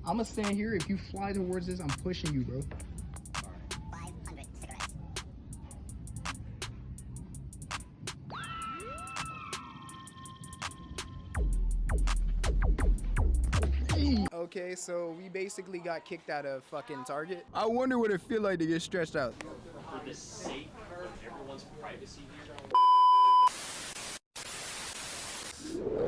I'm gonna stand here. If you fly towards this, I'm pushing you, bro. Alright. 500 cigarettes. Okay, so we basically got kicked out of fucking Target. I wonder what it feel like to get stretched out. For the sake of everyone's privacy here.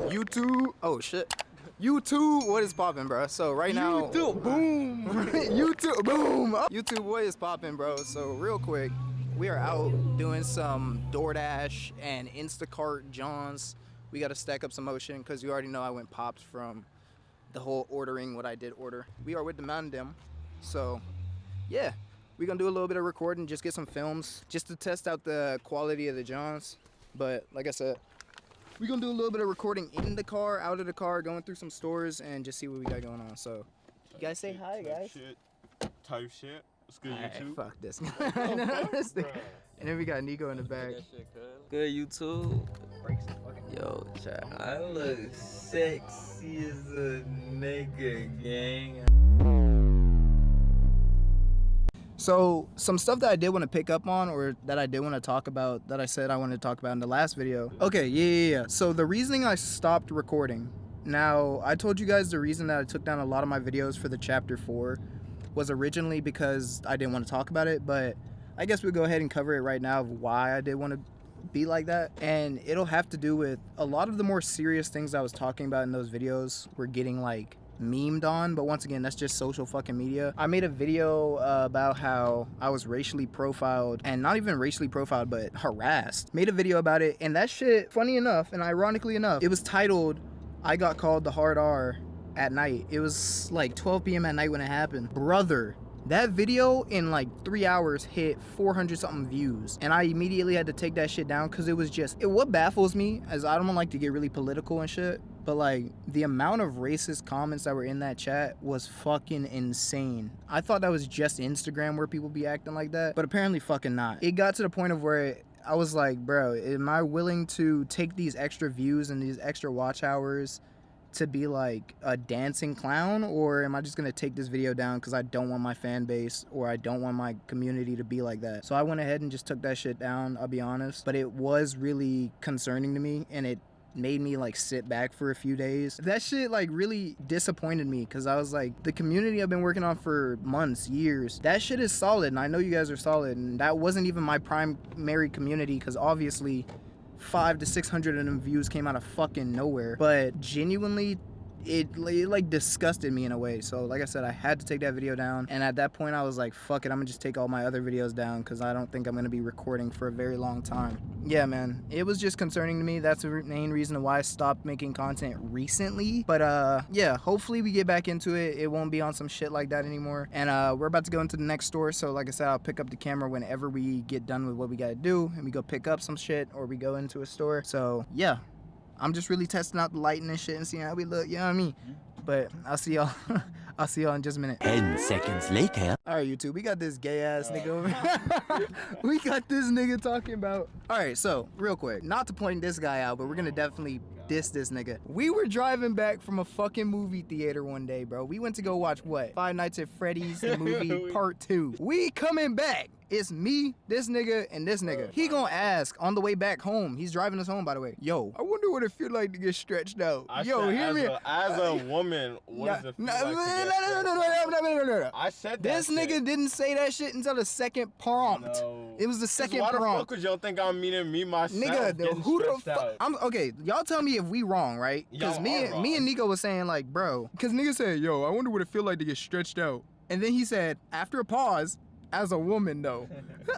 YouTube. Oh shit. YouTube, what is poppin', bro? So right now, YouTube, boom. YouTube, boom. YouTube, what is poppin', bro? So real quick, we are out doing some DoorDash and Instacart Johns. We got to stack up some motion because you already know I went popped from the whole ordering what I did order. We are with the Mountain Dem, so yeah, we're gonna do a little bit of recording, just get some films, just to test out the quality of the Johns. But like I said, we're gonna do a little bit of recording in the car, out of the car, going through some stores, and just see what we got going on. So, you guys say hi, guys. Type shit. What's good, Alright, YouTube? fuck this. And then we got Nico in the back. Good YouTube. Yo, chat. I look sexy as a nigga, gang. So, some stuff that I did want to pick up on, or that I did want to talk about, that I said I wanted to talk about in the last video. Okay, yeah. So, the reasoning I stopped recording. Now, I told you guys the reason that I took down a lot of my videos for the chapter 4 was originally because I didn't want to talk about it, but I guess we'll go ahead and cover it right now of why I did want to be like that. And it'll have to do with a lot of the more serious things I was talking about in those videos were getting like memed on, but once again, that's just social fucking media. I made a video about how I was racially profiled, and not even racially profiled, but harassed. Made a video about it, and that shit, funny enough and ironically enough, it was titled "I Got Called the Hard R at Night." It was like 12 p.m. at night when it happened. Brother, that video in like 3 hours hit 400 something views, and I immediately had to take that shit down because it was just what baffles me, as I don't like to get really political and shit, but like the amount of racist comments that were in that chat was fucking insane. I thought that was just Instagram where people be acting like that, but apparently fucking not. It got to the point of where I was like, bro, am I willing to take these extra views and these extra watch hours to be like a dancing clown, or am I just gonna take this video down because I don't want my fan base or I don't want my community to be like that? So I went ahead and just took that shit down, I'll be honest. But it was really concerning to me, and it made me like sit back for a few days. That shit like really disappointed me because I was like, the community I've been working on for months, years, that shit is solid, and I know you guys are solid, and that wasn't even my primary community because obviously 500 to 600 of them views came out of fucking nowhere. But genuinely, it like disgusted me in a way. So like I said, I had to take that video down, and at that point I was like, fuck it, I'm gonna just take all my other videos down because I don't think I'm gonna be recording for a very long time. Yeah, man, it was just concerning to me. That's the main reason why I stopped making content recently. But yeah, hopefully we get back into it. It won't be on some shit like that anymore. And we're about to go into the next store, so like I said, I'll pick up the camera whenever we get done with what we gotta do, and we go pick up some shit or we go into a store. So yeah, I'm just really testing out the lighting and shit and seeing how we look, you know what I mean? But I'll see y'all. I'll see y'all in just a minute. 10 seconds later. All right, YouTube, we got this gay ass nigga over here. We got this nigga talking about. All right, so real quick, not to point this guy out, but we're gonna definitely diss this nigga. We were driving back from a fucking movie theater one day, bro. We went to go watch what? Five Nights at Freddy's, the movie part 2. We coming back. It's me, this nigga, and this nigga. He gonna ask on the way back home. He's driving us home, by the way. Yo, I wonder what it feel like to get stretched out. Yo, hear me. As a woman, what does it feel like to get No. I said that This shit. nigga didn't say that shit until the second prompt. No. It was the second Why the prompt. fuck would y'all think I'm meaning me myself? Nigga, who the stressed fuck? out? Okay, y'all tell me if we wrong, right? Because Y'all me are wrong. and Nico was saying like, bro, because nigga said, yo, I wonder what it feel like to get stretched out. And then he said, after a pause, as a woman though.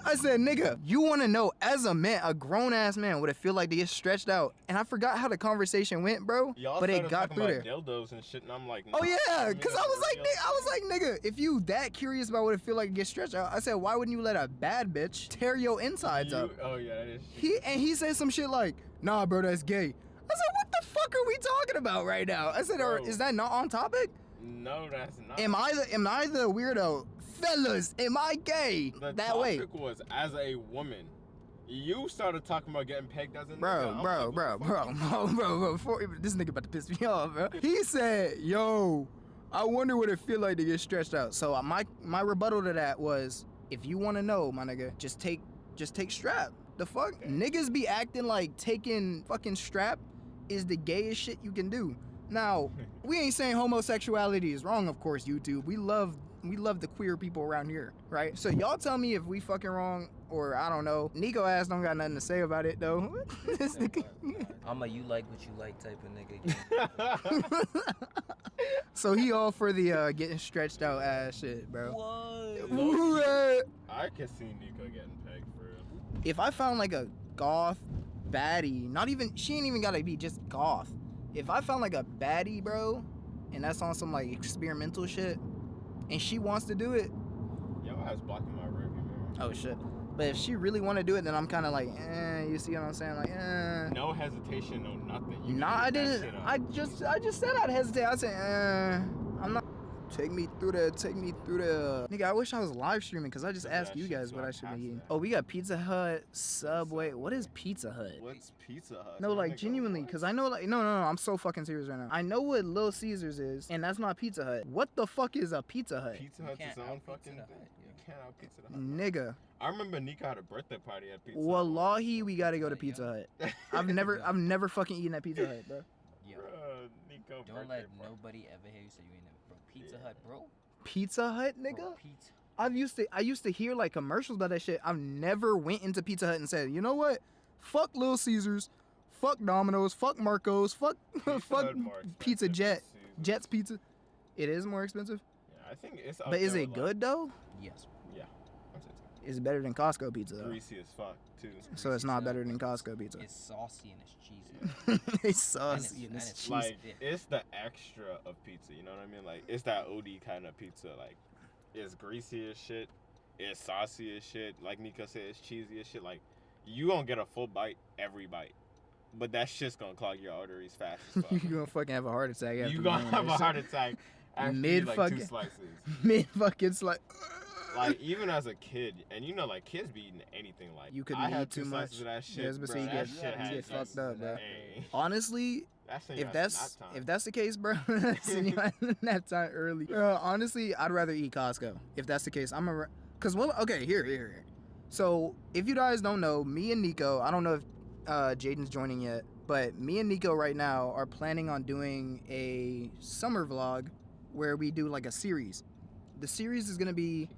I said, nigga, you want to know as a man, a grown ass man, what it feel like to get stretched out? And I forgot how the conversation went, bro. Y'all but it started got talking through there. about dildos and shit, and I'm like, Oh nah, yeah, me because as I a was like, real- nigga, if you that curious about what it feel like to get stretched out, I said, why wouldn't you let a bad bitch tear your insides up? Oh yeah, that is. He said some shit like, nah, bro, that's gay. I said, what the fuck are we talking about right now? I said, or Bro. is that not on topic? No, that's not. Am I the weirdo? Fellas, am I gay The that way? topic was as a woman. You started talking about getting pegged as a nigga. Bro, I'm bro, like, bro, what the fuck bro, bro, bro, bro, this nigga about to piss me off, bro. He said, yo, I wonder what it feel like to get stretched out. So my rebuttal to that was, if you want to know, my nigga, just take strap. The fuck? Niggas be acting like taking fucking strap is the gayest shit you can do. Now, we ain't saying homosexuality is wrong, of course, YouTube. We love the queer people around here, right? So y'all tell me if we fucking wrong, or I don't know. Nico ass don't got nothing to say about it though. This nigga. I'm a you like what you like type of nigga. So he all for the getting stretched out ass shit, bro. What? I can see Nico getting pegged for real. If I found like a goth baddie, she ain't even gotta be just goth. If I found like a baddie, bro, and that's on some like experimental shit, and she wants to do it, Yo, I was blocking my rearview mirror. oh shit. But if she really want to do it, then I'm kind of like, you see what I'm saying? Like, No hesitation, no nothing. You Nah, I can get that didn't. shit up. I just said I'd hesitate. I said, I'm not. Take me through the. Nigga, I wish I was live streaming because I just Look, asked that you guys shit's what not I should be past eating. that. Oh, we got Pizza Hut, Subway. What is Pizza Hut? What's Pizza Hut? No, My like nigga, genuinely, what? because I know, like, no, I'm so fucking serious right now. I know what Little Caesars is, and that's not Pizza Hut. What the fuck is a Pizza Hut? Pizza You Hut's can't its own out-pizza fucking the thing. Hut, yeah. You can't out Pizza the Hut. Nigga, I remember Nico had a birthday party at Pizza Hut. wallahi, we gotta go to Pizza Hut. I've never fucking eaten at Pizza Hut, bro. Yo, Bruh, Nico don't birthday let party. nobody ever hear you say you ain't never, bro. Pizza Hut, bro. Pizza Hut, Bro, nigga. pizza. I used to hear like commercials about that shit. I've never went into Pizza Hut and said, you know what? Fuck Little Caesars, fuck Domino's, fuck Marco's, fuck Pizza fuck Hut more Pizza expensive Jet, than Caesars. Jet's Pizza. It is more expensive, Yeah, I think it's. up but is there it with, like- good though? Yes. Yeah. I'd say so. It's better than Costco pizza though. Greasy as fuck too. So it's not better than Costco pizza. It's saucy and it's cheesy. It's saucy and and it's it's cheese. Like Yeah. it's the extra of pizza, you know what I mean? Like it's that OD kind of pizza. Like it's greasy as shit, it's saucy as shit. Like Nico said, it's cheesy as shit. Like you gonna get a full bite every bite, but that shit's gonna clog your arteries fast as fuck. You gonna fucking have a heart attack after You gonna doing have that a shit. heart attack after Mid you eat, like fucking- 2 slices. Mid fucking like. Like even as a kid, and you know, like kids be eating anything. Like You couldn't I had eat too 2 much. slices of that shit. Yes, but bro, see, you that get- shit you had get just- fucked up, bro. Hey, Honestly, that's when if you that's have nap time. if that's the case, bro, send you nap time early. Honestly, I'd rather eat Costco. If that's the case, cause what? Okay, here. So if you guys don't know, me and Nico, I don't know if Jaden's joining yet, but me and Nico right now are planning on doing a summer vlog where we do like a series. The series is gonna be,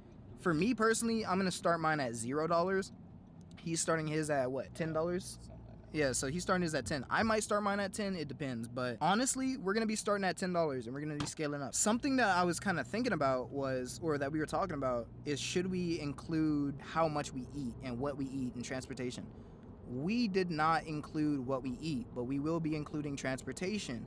for me personally, I'm gonna start mine at $0. He's starting his at what, $10? Something like that. Yeah, so he's starting his at 10. I might start mine at 10, it depends. But honestly, we're gonna be starting at $10 and we're gonna be scaling up. Something that I was kind of thinking about was, or that we were talking about, is should we include how much we eat and what we eat in transportation? We did not include what we eat, but we will be including transportation.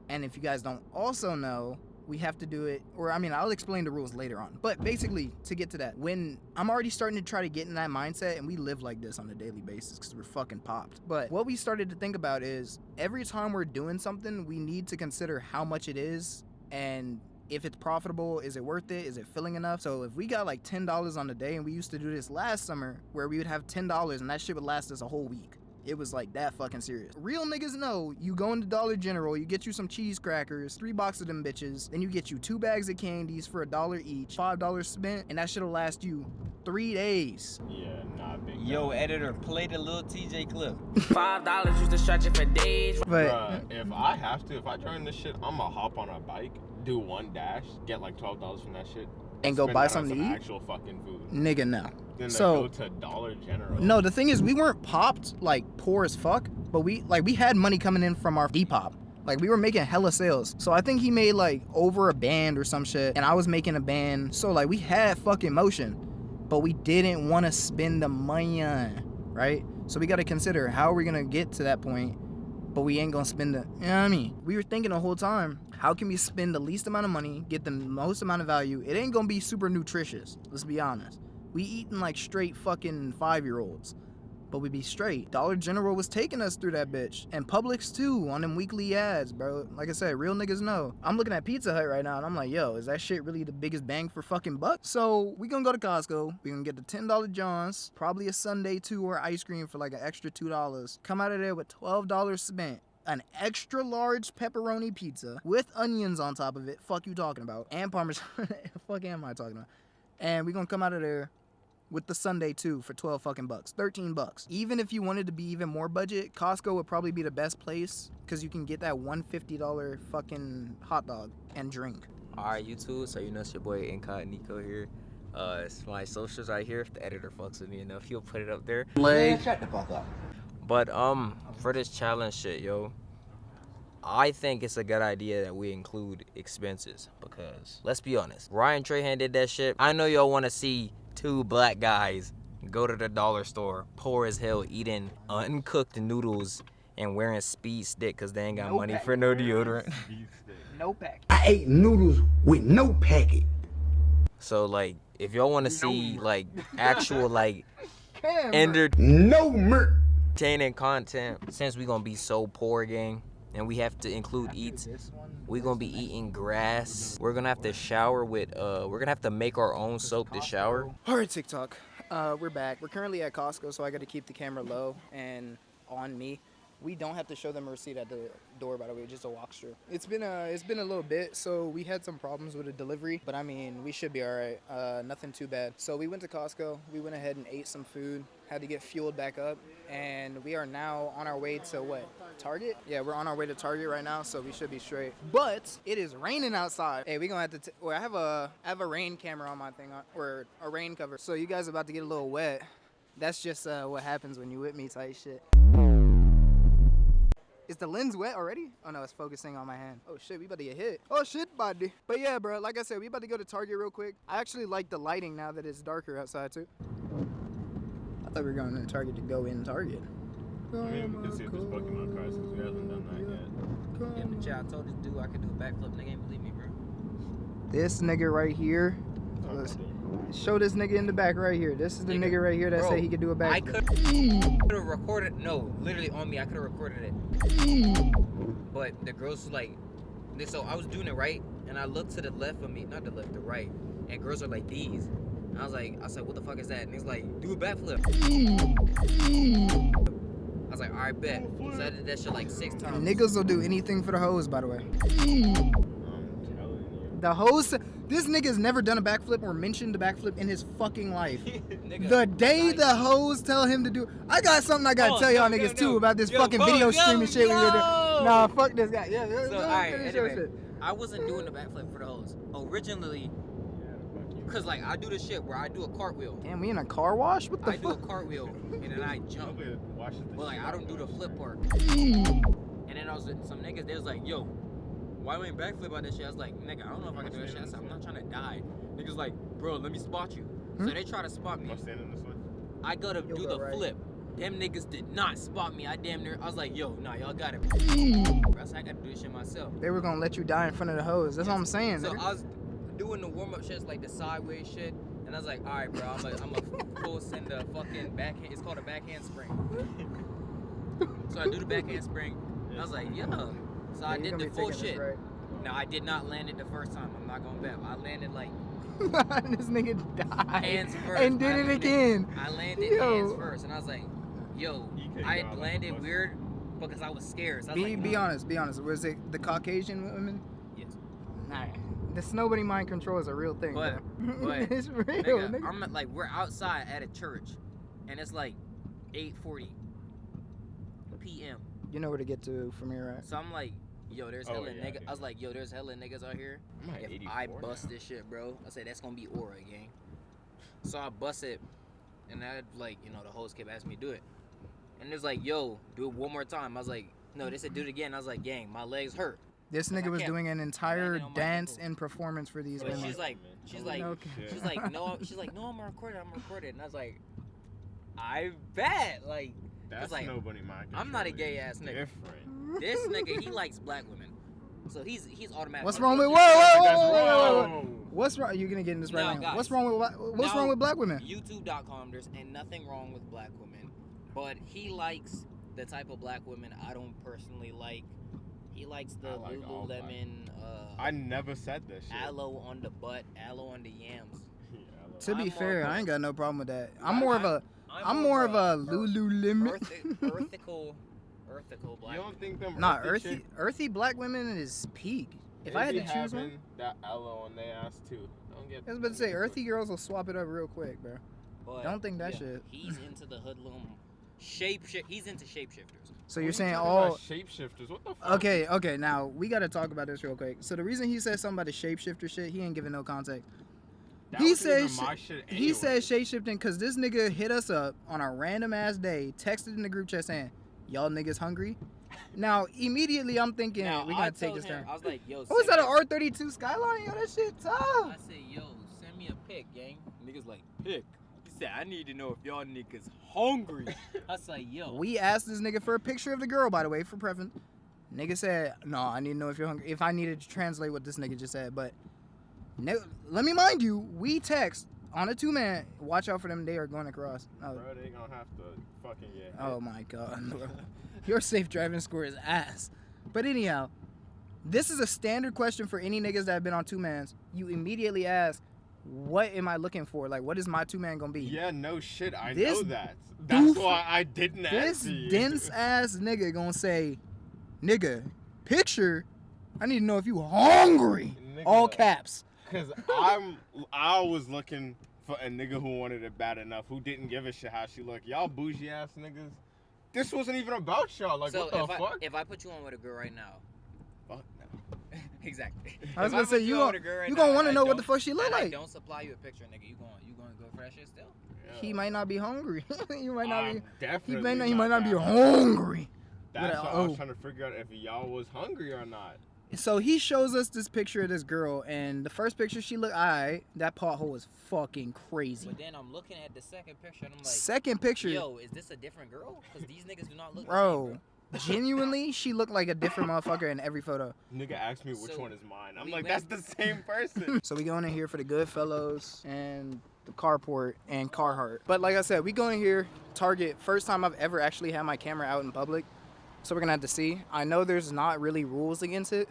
And if you guys don't also know, we have to do it, or I mean, I'll explain the rules later on. But basically, to get to that, when I'm already starting to try to get in that mindset, and we live like this on a daily basis because we're fucking popped. But what we started to think about is every time we're doing something, we need to consider how much it is and if it's profitable, is it worth it? Is it filling enough? So if we got like $10 on the day, and we used to do this last summer where we would have $10 and that shit would last us a whole week. It was like that fucking serious. Real niggas know, you go into Dollar General, you get you some cheese crackers, 3 boxes of them bitches, then you get you 2 bags of candies for $1 each, $5 spent, and that shit'll last you 3 days. Yeah, nah, big. Yo, dog. editor, play the little TJ clip. $5 used to stretch it for days. But Bruh, if I have to, if I join this shit, I'ma hop on a bike, do 1 dash, get like $12 from that shit, And go spend buy that on something to some eat? actual fucking food. nigga, no. Then So- go to Dollar General. No, the thing is, we weren't popped like poor as fuck, but we had money coming in from our Depop. Like we were making hella sales. So I think he made like over a band or some shit, and I was making a band. So like we had fucking motion, but we didn't want to spend the money on, right? So we got to consider how are we gonna get to that point, but we ain't gonna spend the, you know what I mean? We were thinking the whole time, how can we spend the least amount of money, get the most amount of value? It ain't gonna be super nutritious, let's be honest. We eating like straight fucking 5-year-olds, but we be straight. Dollar General was taking us through that bitch. And Publix too, on them weekly ads, bro. Like I said, real niggas know. I'm looking at Pizza Hut right now and I'm like, yo, is that shit really the biggest bang for fucking buck? So we gonna go to Costco. We gonna get the $10 Johns, probably a sundae too or ice cream for like an extra $2. Come out of there with $12 spent. an extra large pepperoni pizza with onions on top of it. Fuck you talking about? And Parmesan. Fuck am I talking about? And we're gonna come out of there with the sundae too for 12 fucking bucks, 13 bucks. Even if you wanted to be even more budget, Costco would probably be the best place because you can get that $150 fucking hot dog and drink. Alright, YouTube, so you know it's your boy Incognito here. It's my socials right here. If the editor fucks with me enough, he'll put it up there. Shut the fuck up. But for this challenge shit, yo, I think it's a good idea that we include expenses because let's be honest, Ryan Trahan did that shit. I know y'all want to see two black guys go to the dollar store, poor as hell, eating uncooked noodles and wearing speed stick because they ain't got money for no deodorant. No pack. I ate noodles with no packet. So like, if y'all want to see like actual like Camera. No merch. entertaining content, since we gonna be so poor, gang, and we have to include eats, we gonna be eating grass. We're gonna have to shower with we're gonna have to make our own soap to shower. All right, TikTok. We're back. We're currently at Costco, so I got to keep the camera low and on me. We don't have to show them a receipt at the door, by the way, just a walkthrough. It's been a little bit, so we had some problems with a delivery, but I mean, we should be all right. Nothing too bad. So we went to Costco. We went ahead and ate some food, had to get fueled back up, and we are now on our way to what? Target? Yeah, we're on our way to Target right now, so we should be straight. But it is raining outside. Hey, we gonna have to. Well, I have a rain camera on my thing, or a rain cover. So you guys are about to get a little wet. That's just what happens when you with me type shit. Is the lens wet already? Oh no, it's focusing on my hand. Oh shit, we about to get hit. Oh shit, buddy. But yeah, bro, like I said, we about to go to Target real quick. I actually like the lighting now that it's darker outside too. I thought we were going to Target to go in Target. I mean, we can see if there's Pokemon cards since we haven't done that yet. In the chat, I told this dude I could do a backflip. Nigga ain't believe me, bro. This nigga right here. Show this nigga in the back right here. This is the nigga right here that said he could do a backflip. I could have recorded. No, literally on me, I could have recorded it. But the girls was like, so I was doing it right, and I looked to the left of me, not the left, the right, and girls are like these. And I said, what the fuck is that? And he's like, do a backflip. I was like, all right, bet. So I did that shit like 6 times. Niggas will do anything for the hoes, by the way. I'm telling you. The hoes, this nigga's never done a backflip or mentioned a backflip in his fucking life. Nigga, The day the hoes tell him to do, I got something I gotta tell y'all niggas too about this fucking video streaming shit we did. Nah, fuck this guy. Yeah, So, alright, anyway, I wasn't doing the backflip for the hoes. Originally, cause like I do this shit where I do a cartwheel. Damn, we in a car wash? What the I do a fuck? cartwheel and then I jump. Nobody watches this But like shit. I don't do the flip part. And then I was with some niggas, they was like, yo, why we ain't backflip on this shit? I was like, nigga, I don't know if I can do this shit. I said, I'm not trying to die. Niggas like, bro, let me spot you. So they try to spot me. Am I standing this way? I go to You'll do go the right. flip. Them niggas did not spot me. I was like, yo, nah, y'all got it. I said, I gotta do this shit myself. They were gonna let you die in front of the hoes. That's what I'm saying. So nigga. I was doing the warm-up shits, like the sideways shit. And I was like, all right, bro, I'm a full send the fucking backhand. It's called a backhand spring. So I do the backhand spring. And I was like, yeah. So I Yeah, you did gonna the be full taking this shit. right. Now I did not land it the first time. I'm not gonna bet. I landed like This nigga died. hands first. And did I it landed- again. I landed Yo. hands first, and I was like, yo, You could've I got, like, landed busted. weird because I was scared. So I was Be like, honest, be honest. Was it the Caucasian women? Yes. Nah. This nobody mind control is a real thing. But- bro. but, it's real. Nigga, Nigga. I'm at, like, we're outside at a church, and it's like 8:40 p.m. You know where to get to from here, right? So I'm like, yo, there's Oh, hella yeah, niggas. yeah. I was like, yo, there's hella niggas out here. I'm at If 84 I now. bust this shit, bro, I said that's gonna be aura, gang. So I bust it, and I like, the host kept asking me to do it, and it's like, yo, do it one more time. I was like, no, they said do it again. I was like, gang, my legs hurt. This I nigga was can't doing an entire land it on my dance ankle. and performance for these But women. she's like, Okay. she's like, no, I'm recording, and I was like, I bet, like, That's like, nobody mind I'm not a control. gay ass It's nigga. Different. This nigga, he likes black women, so he's automatic. What's wrong with whoa? That's Whoa. wrong. What's wrong? You're gonna get in this right No, now. guys. What's wrong with what's No. wrong with black women? YouTube.com, there's ain't nothing wrong with black women, but he likes the type of black women I don't personally like. He likes the I like all black. Lululemon, I never said that shit. aloe on the butt, aloe on the yams. Yeah, I love To I'm be more fair, of a- I ain't got no problem with that. I'm more of a I'm Lululemon. Earthical black. You don't think them Nah, earthy earthy black women is peak. If I had to choose one, that aloe on their ass too. Don't get. I was about to say earthy girls will swap it up real quick, bro. But, Don't think that shit. He's into the hoodlum He's into shapeshifters. So you're saying all shapeshifters? What the fuck? Okay, now we gotta talk about this real quick. So the reason he said something about the shapeshifter shit, he ain't giving no context. He said shapeshifting because this nigga hit us up on a random ass day, texted in the group chat saying, "Y'all niggas hungry?" Now immediately I'm thinking we gotta take this turn. I was like, yo, What was that, an R32 Skyline? Yo, that shit tough. I said, yo, send me a pic, gang. Niggas like, pic. He said, I need to know if y'all niggas hungry. I was like, yo. We asked this nigga for a picture of the girl, by the way, for preference. Nigga said, no, I need to know if you're hungry. If I needed to translate what this nigga just said, but let me mind you, we text on a 2-man. Watch out for them. They are going across. Oh. Bro, they gonna have to fucking get hit. Oh my god, bro. Your safe driving score is ass. But anyhow, this is a standard question for any niggas that have been on 2-mans. You immediately ask, what am I looking for? Like, what is my 2-man gonna be? Yeah, no shit. I This know that. That's why I didn't This answer you. dense ass nigga gonna say, nigga, picture, I need to know if you hungry. Nigga. All caps. Cause I was looking for a nigga who wanted it bad enough, who didn't give a shit how she looked. Y'all bougie ass niggas. This wasn't even about y'all. Like, so what the fuck? If I put you on with a girl right now. Fuck no. Exactly. I was If gonna say, put you on gonna, with a girl right you now gonna want to and know I what the don't- fuck she look and I like. don't supply you a picture, nigga. You going go for that shit still? He might not be hungry. You might not be. Definitely He might not be that. hungry. That's With why a I was O. trying to figure out if y'all was hungry or not. So he shows us this picture of this girl, and the first picture she looked, alright, that pothole is fucking crazy. But then I'm looking at the second picture and I'm like, Second picture, yo, is this a different girl? Because these niggas do not look bro, genuinely, she looked like a different motherfucker in every photo. Nigga asked me which So, one is mine. I'm we like, went- that's the same person. So we going in here for the Goodfellows and the Carport and Carhartt. But like I said, we going here, Target, first time I've ever actually had my camera out in public. So we're gonna have to see. I know there's not really rules against it,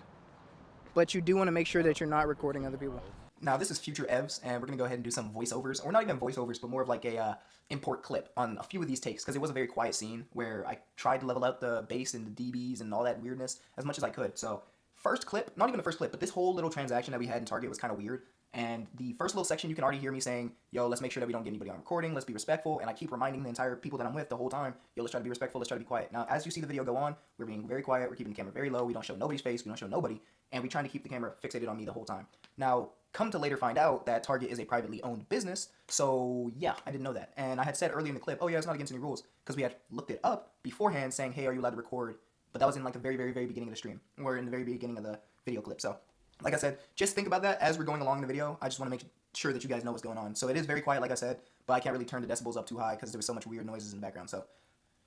but you do want to make sure that you're not recording other people. Now this is future Evs, and we're gonna go ahead and do some voiceovers, or not even voiceovers, but more of like a import clip on a few of these takes, because it was a very quiet scene where I tried to level out the bass and the dBs and all that weirdness as much as I could. So first clip, not even the first clip, but this whole little transaction that we had in Target was kind of weird. And the first little section, you can already hear me saying, yo, let's make sure that we don't get anybody on recording, let's be respectful, and I keep reminding the entire people that I'm with the whole time, yo, let's try to be respectful, let's try to be quiet. Now, as you see the video go on, we're being very quiet, we're keeping the camera very low, we don't show nobody's face, we don't show nobody, and we're trying to keep the camera fixated on me the whole time. Now, come to later find out that Target is a privately owned business, so yeah, I didn't know that. And I had said earlier in the clip, oh yeah, it's not against any rules, because we had looked it up beforehand saying, hey, are you allowed to record? But that was in like the very, very, very beginning of the stream, or in the very beginning of the video clip. So, like I said, just think about that as we're going along in the video. I just want to make sure that you guys know what's going on. So it is very quiet, like I said, but I can't really turn the decibels up too high because there was so much weird noises in the background. So,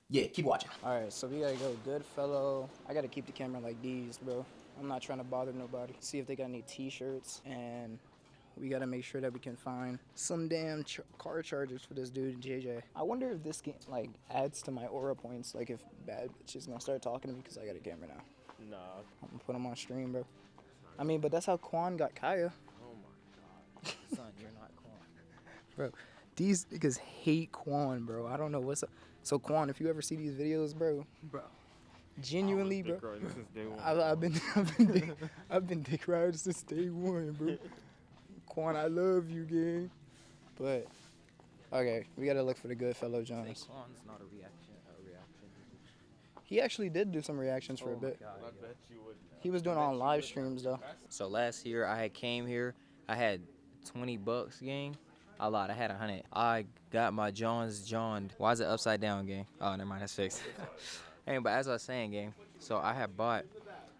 yeah, keep watching. All right, so we gotta go Goodfellow. I gotta keep the camera like these, bro. I'm not trying to bother nobody. See if they got any t-shirts, and we gotta make sure that we can find some damn car chargers for this dude, JJ. I wonder if this game, like, adds to my aura points, like if bad bitches gonna start talking to me because I got a camera now. Nah. I'm gonna put them on stream, bro. I mean, but that's how Quan got Kaya. Oh my god. Son, you're not Quan. Bro, these niggas hate Quan, bro. I don't know what's up. So Quan, if you ever see these videos, bro, genuinely, bro, I've been dick riding since day one, bro. Quan, I love you, gang. But okay, we gotta look for the Goodfellow Jones. Quan's not a reaction. He actually did do some reactions for a bit. God, I bet you would. He was doing it on live streams though. So last year I had came here, I had $20, gang. I lied, I had 100. I got my Johns joined. Why is it upside down, gang? Oh, never mind, that's fixed. Hey, but as I was saying, gang, so I had bought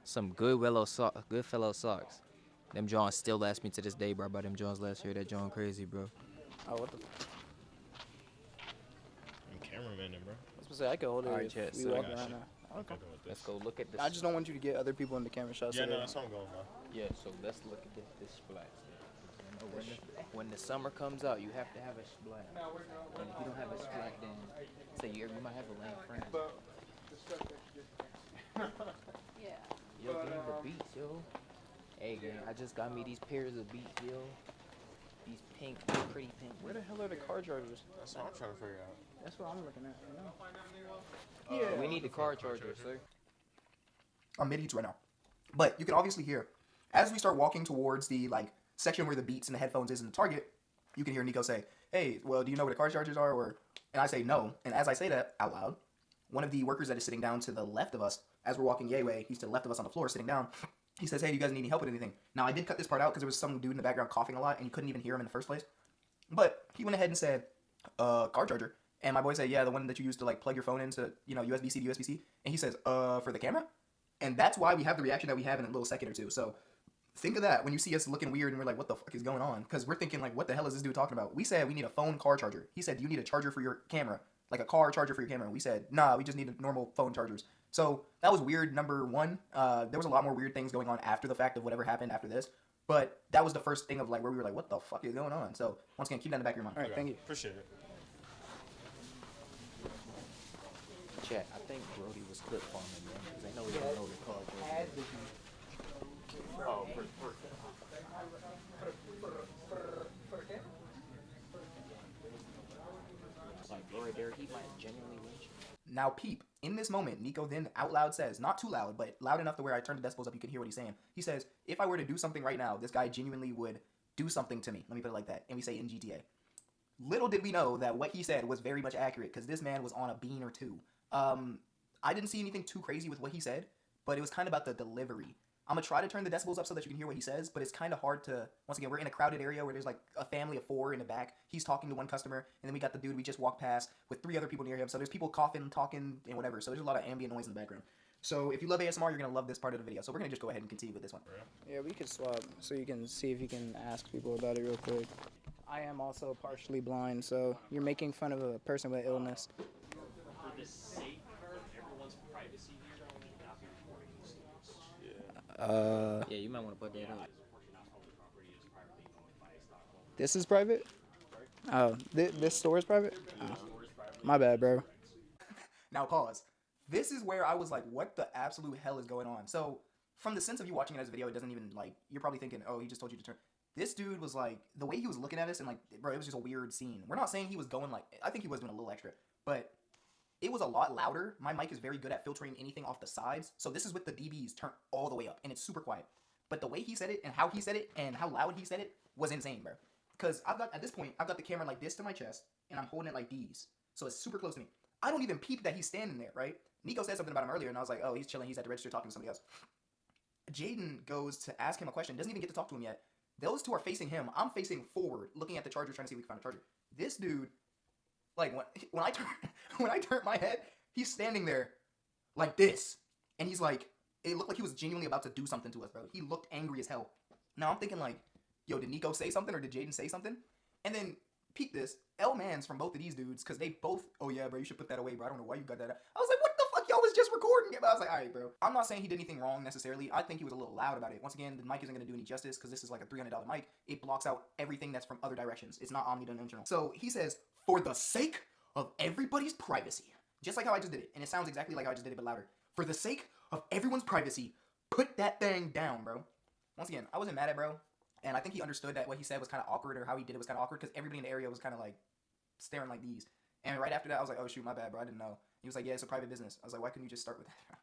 some Goodfellow socks. Them Johns still last me to this day, bro. I bought them Johns last year. That John crazy, bro. Oh, what the? I'm cameraman, bro. I was supposed to say I could hold it Alright, if Chet, we so I walk got around you. now. Okay. With this. Let's go look at this. I just don't want you to get other people in the camera shots. Yeah, so no, they- that's what I'm going, bro. Yeah, so let's look at this splash. When the summer comes out, you have to have a splash. And if you don't have a splash, then say you might have a lame friend. Yo, gang, the beats, yo. Hey, gang, I just got me these pairs of beats, yo. These pink, pretty pink. Where the hell are the car chargers? That's what I'm trying to figure out. That's what I'm looking at right now. We need the car chargers, sir. I'm mid eats right now. But you can obviously hear, as we start walking towards the like section where the Beats and the headphones is in the Target, you can hear Nico say, "Hey, well, do you know where the car chargers are?" And I say no. And as I say that out loud, one of the workers that is sitting down to the left of us, as we're walking yay way, he's to the left of us on the floor sitting down. He says, "Hey, do you guys need any help with anything?" Now I did cut this part out because there was some dude in the background coughing a lot, and you couldn't even hear him in the first place. But he went ahead and said, "Car charger." And my boy said, "Yeah, the one that you use to like plug your phone into, USB-C to USB-C." And he says, "For the camera?" And that's why we have the reaction that we have in a little second or two. So think of that when you see us looking weird and we're like, what the fuck is going on? Because we're thinking like, what the hell is this dude talking about? We said we need a phone car charger. He said, do you need a charger for your camera? Like a car charger for your camera. We said, nah, we just need normal phone chargers. So that was weird, number one. There was a lot more weird things going on after the fact of whatever happened after this. But that was the first thing of like where we were like, what the fuck is going on? So once again, keep that in the back of your mind. All right, thank you. Appreciate it. Chat, I think Brody was clip farming, man, because they know he don't know the car chargers. Oh, Like, bro, right there, he might genuinely lynch. Now peep, in this moment, Nico then out loud says, not too loud, but loud enough to where I turn the decibels up, you can hear what he's saying. He says, if I were to do something right now, this guy genuinely would do something to me. Let me put it like that. And we say in GTA. Little did we know that what he said was very much accurate, because this man was on a bean or two. I didn't see anything too crazy with what he said, but it was kind of about the delivery. I'm gonna try to turn the decibels up so that you can hear what he says, but it's kind of hard to, once again, we're in a crowded area where there's like a family of 4 in the back. He's talking to one customer, and then we got the dude we just walked past with 3 other people near him. So there's people coughing, talking, and whatever. So there's a lot of ambient noise in the background. So if you love ASMR, you're gonna love this part of the video. So we're gonna just go ahead and continue with this one. Yeah, we could swap so you can see if you can ask people about it real quick. I am also partially blind, so you're making fun of a person with illness. For the sake of everyone's privacy here, we should not be recording these things. Yeah, you might want to put that up. This is private? Oh, this store is private? Oh. My bad, bro. Now pause. This is where I was like, what the absolute hell is going on? So from the sense of you watching it as a video, it doesn't even like, you're probably thinking, oh, he just told you to turn. This dude was like, the way he was looking at us and like, bro, it was just a weird scene. We're not saying he was going like, I think he was doing a little extra, but it was a lot louder. My mic is very good at filtering anything off the sides. So this is with the dBs turned all the way up and it's super quiet. But the way he said it and how he said it and how loud he said it was insane, bro. Because at this point, I've got the camera like this to my chest and I'm holding it like these. So it's super close to me. I don't even peep that he's standing there, right? Nico said something about him earlier and I was like, oh, he's chilling. He's at the register talking to somebody else. Jaden goes to ask him a question. Doesn't even get to talk to him yet. Those two are facing him. I'm facing forward, looking at the charger, trying to see if we can find a charger. This dude, like when I turn my head, he's standing there like this, and he's like, it looked like he was genuinely about to do something to us, bro. He looked angry as hell. Now I'm thinking like, yo, did Nico say something or did Jaden say something? And then peep this, L-Mans from both of these dudes, because they both, oh yeah, bro, you should put that away, bro. I don't know why you got that out. I was like, what the fuck? Y'all was just recording it. But I was like, all right, bro. I'm not saying he did anything wrong necessarily. I think he was a little loud about it. Once again, the mic isn't going to do any justice because this is like a $300 mic. It blocks out everything that's from other directions. It's not omnidirectional. So he says, for the sake of everybody's privacy, just like how I just did it. And it sounds exactly like how I just did it, but louder. For the sake of everyone's privacy, put that thing down, bro. Once again, I wasn't mad at bro. And I think he understood that what he said was kind of awkward, or how he did it was kind of awkward, because everybody in the area was kind of like staring like these. And right after that, I was like, oh shoot, my bad, bro. I didn't know. He was like, yeah, it's a private business. I was like, why couldn't you just start with that?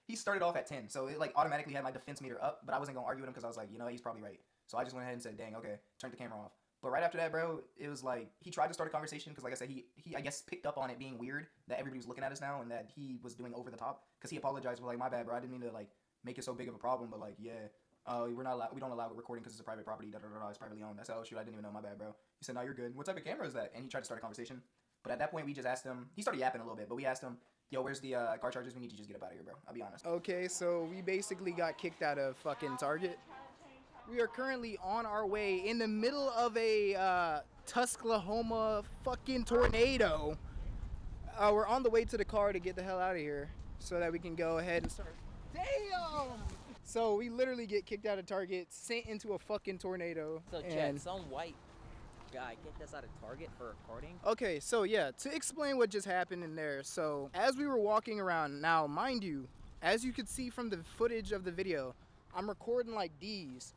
He started off at 10, so it like automatically had my defense meter up, but I wasn't gonna argue with him because I was like, you know, he's probably right. So I just went ahead and said, dang, okay, turned the camera off. But right after that, bro, it was like, he tried to start a conversation because, like I said, he I guess picked up on it being weird that everybody was looking at us now and that he was doing over the top, because he apologized, was like, my bad, bro, I didn't mean to like make it so big of a problem, but like, yeah, we don't allow recording because it's a private property, it's privately owned. I said, oh shoot, I didn't even know, my bad, bro. He said, no, you're good. What type of camera is that? And he tried to start a conversation. But at that point, we just asked him, he started yapping a little bit, but we asked him, yo, where's the car chargers? We need to just get up out of here, bro. I'll be honest. Okay, so we basically got kicked out of fucking Target. We are currently on our way in the middle of a Tuscaloosa fucking tornado. We're on the way to the car to get the hell out of here so that we can go ahead and start. Damn! So we literally get kicked out of Target, sent into a fucking tornado. So, Chad, some white guy kicked us out of Target for recording. Okay, so yeah, to explain what just happened in there. So as we were walking around, now mind you, as you could see from the footage of the video, I'm recording like these.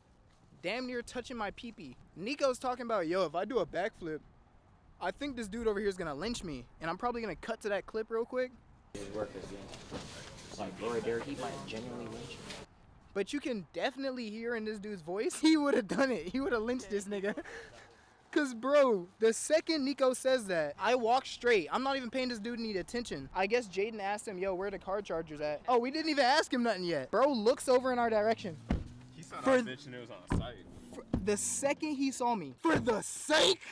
damn near touching my pee-pee. Nico's talking about, yo, if I do a backflip, I think this dude over here is gonna lynch me. And I'm probably gonna cut to that clip real quick. His workers, like, bro, there, he might genuinely lynch you. But you can definitely hear in this dude's voice, he would have done it. He would have lynched this nigga. Cause bro, the second Nico says that, I walk straight. I'm not even paying this dude any attention. I guess Jaden asked him, yo, where the car charger's at? Oh, we didn't even ask him nothing yet. Bro looks over in our direction. He saw that bitch and it was on site. The second he saw me, for the sake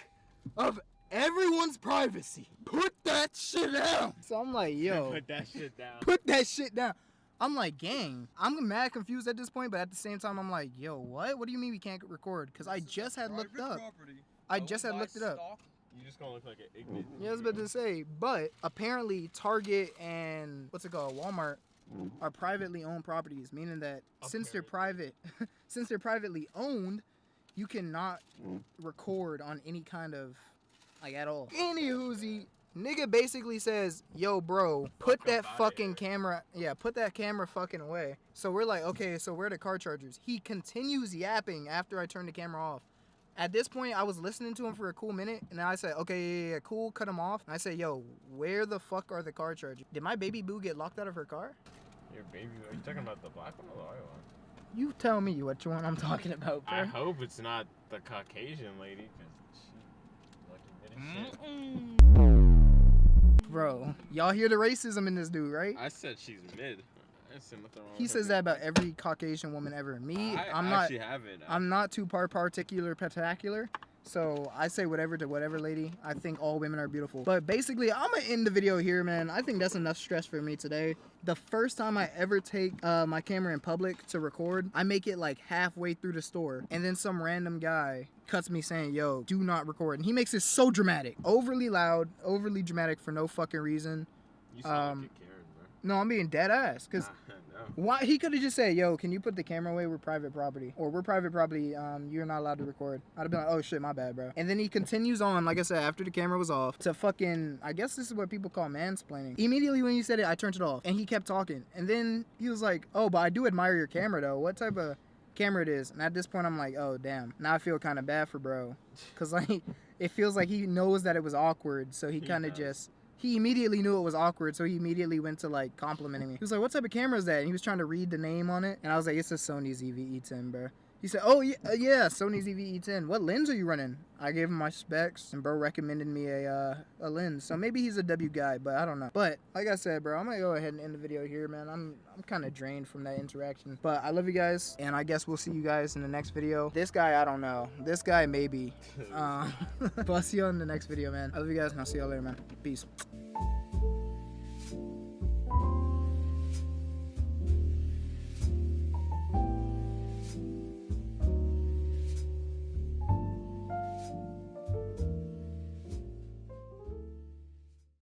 of everyone's privacy, put that shit down. So I'm like, yo. Put that shit down. Put that shit down. I'm like, gang. I'm mad confused at this point, but at the same time, I'm like, yo, what? What do you mean we can't record? Because I just had looked up. I just had looked it up. You just gonna look like an ignorant. Yeah, I was about to say, but apparently Target and what's it called, Walmart, are privately owned properties, meaning that since they're private, since they're privately owned, you cannot record on any kind of, like, at all. Anywhoozy, nigga basically says, yo, bro, put that fucking camera, put that camera fucking away. So we're like, okay, so where are the car chargers? He continues yapping after I turn the camera off. At this point, I was listening to him for a cool minute, and I said, okay, yeah, cool, cut him off. And I said, yo, where the fuck are the car chargers? Did my baby boo get locked out of her car? Your baby, are you talking about the black one or the white one? You tell me which one I'm talking about, bro. I hope it's not the Caucasian lady, because she looking mid as shit. Bro, y'all hear the racism in this dude, right? I said she's mid. I said nothing wrong He with says her. that about every Caucasian woman ever. Me, I'm I not. actually haven't. I'm not too particular, so I say whatever to whatever lady. I think all women are beautiful. But basically, I'm gonna end the video here, man. I think that's enough stress for me today. The first time I ever take my camera in public to record, I make it like halfway through the store, and then some random guy cuts me saying, yo, do not record. And he makes it so dramatic, overly loud, overly dramatic for no fucking reason. You sound like a Karen, bro. No, I'm being dead ass, because No. why he could have just said, yo, can you put the camera away? We're private property. Or we're private property, you're not allowed to record. I'd have been like, oh shit, my bad, bro. And then he continues on, like I said, after the camera was off, to fucking, I guess this is what people call mansplaining. Immediately when he said it, I turned it off. And he kept talking. And then he was like, oh, but I do admire your camera though. What type of camera it is? And at this point, I'm like, oh, damn. Now I feel kind of bad for bro. Because like, it feels like he knows that it was awkward. So he kind of just... He immediately knew it was awkward, so he immediately went to, like, complimenting me. He was like, what type of camera is that? And he was trying to read the name on it. And I was like, it's a Sony ZV-E10, bro. He said, oh, yeah, Sony ZV-E10. What lens are you running? I gave him my specs, and bro recommended me a lens. So maybe he's a W guy, but I don't know. But, like I said, bro, I'm going to go ahead and end the video here, man. I'm kind of drained from that interaction. But I love you guys, and I guess we'll see you guys in the next video. This guy, I don't know. This guy, maybe. But I'll see you on the next video, man. I love you guys, and I'll see y'all later, man. Peace.